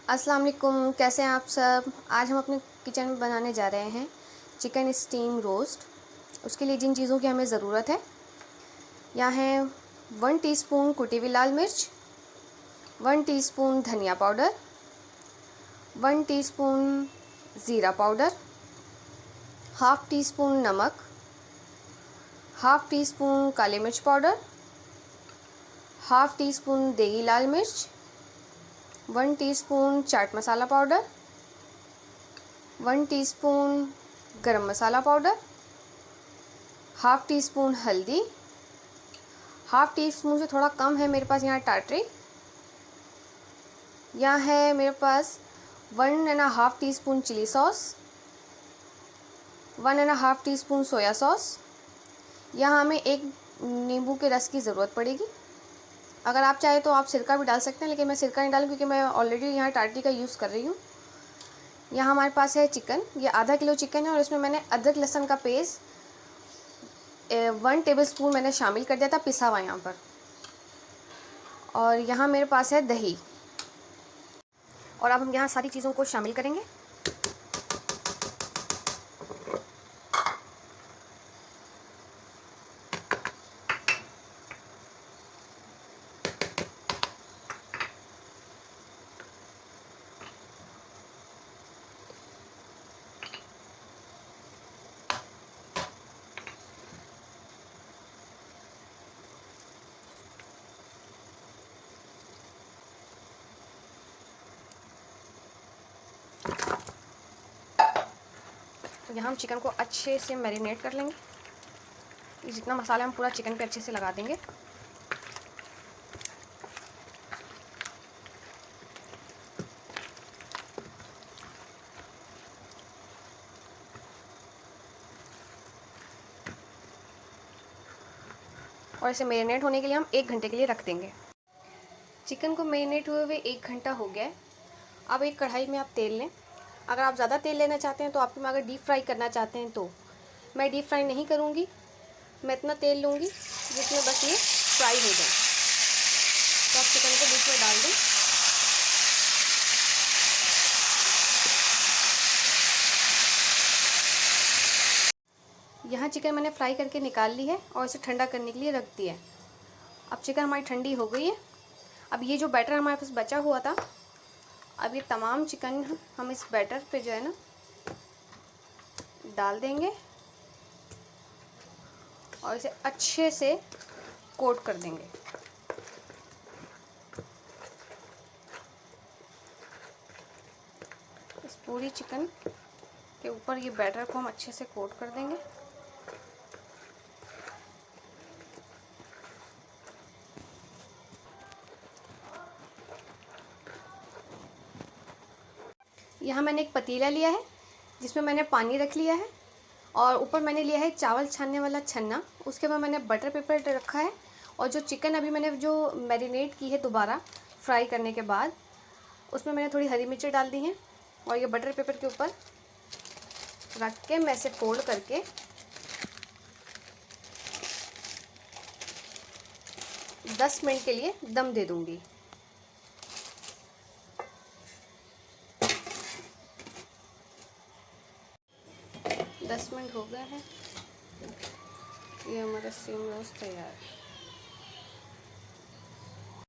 अस्सलाम वालेकुम, कैसे हैं आप सब। आज हम अपने किचन में बनाने जा रहे हैं चिकन स्टीम रोस्ट। उसके लिए जिन चीज़ों की हमें ज़रूरत है, यहाँ है 1 टीस्पून कुटी हुई लाल मिर्च, 1 टीस्पून धनिया पाउडर, 1 टीस्पून ज़ीरा पाउडर, हाफ़ टी स्पून नमक, हाफ़ टी स्पून काली मिर्च पाउडर, हाफ़ टी स्पून देगी लाल मिर्च, 1 teaspoon chaat masala powder, 1 teaspoon गरम मसाला पाउडर, हाफ़ टी स्पून हल्दी, हाफ़ टी स्पून से थोड़ा कम है मेरे पास यहाँ टाटरी। यहाँ है मेरे पास 1.5 teaspoon chili sauce, 1.5 teaspoon soya sauce. यहाँ हमें एक नींबू के रस की ज़रूरत पड़ेगी। अगर आप चाहें तो आप सिरका भी डाल सकते हैं, लेकिन मैं सिरका नहीं डालूँ क्योंकि मैं ऑलरेडी यहाँ टाटरी का यूज़ कर रही हूँ। यहाँ हमारे पास है चिकन, ये आधा किलो चिकन है और इसमें मैंने अदरक लहसुन का पेस्ट 1 टेबलस्पून मैंने शामिल कर दिया था, पिसा हुआ यहाँ पर। और यहाँ मेरे पास है दही, और अब हम यहाँ सारी चीज़ों को शामिल करेंगे। तो यहाँ हम चिकन को अच्छे से मैरिनेट कर लेंगे। जितना मसाला हम पूरा चिकन पे अच्छे से लगा देंगे। और इसे मैरिनेट होने के लिए हम 1 घंटे के लिए रख देंगे। चिकन को मैरिनेट हुए हुए 1 घंटा हो गया है। अब एक कढ़ाई में आप तेल लें। अगर आप ज़्यादा तेल लेना चाहते हैं तो आप अगर डीप फ्राई करना चाहते हैं तो मैं डीप फ्राई नहीं करूँगी। मैं इतना तेल लूँगी जिसमें बस ये फ्राई हो जाए। तो आप चिकन को बीच में डाल दें। यहाँ चिकन मैंने फ्राई करके निकाल ली है और इसे ठंडा करने के लिए रख दिया है। अब चिकन हमारी ठंडी हो गई है। अब ये जो बैटर हमारे पास बचा हुआ था, अब ये तमाम चिकन हम इस बैटर पे जो है ना डाल देंगे और इसे अच्छे से कोट कर देंगे। इस पूरी चिकन के ऊपर ये बैटर को हम अच्छे से कोट कर देंगे। यहाँ मैंने एक पतीला लिया है जिसमें मैंने पानी रख लिया है और ऊपर मैंने लिया है चावल छानने वाला छन्ना। उसके बाद मैंने बटर पेपर रखा है और जो चिकन अभी मैंने जो मैरिनेट की है दोबारा फ्राई करने के बाद, उसमें मैंने थोड़ी हरी मिर्ची डाल दी हैं और ये बटर पेपर के ऊपर रख के मैं इसे फोल्ड करके दस मिनट के लिए दम दे दूँगी। 10 मिनट हो गए हैं। ये हमारा स्टीम रोस्ट तैयार है।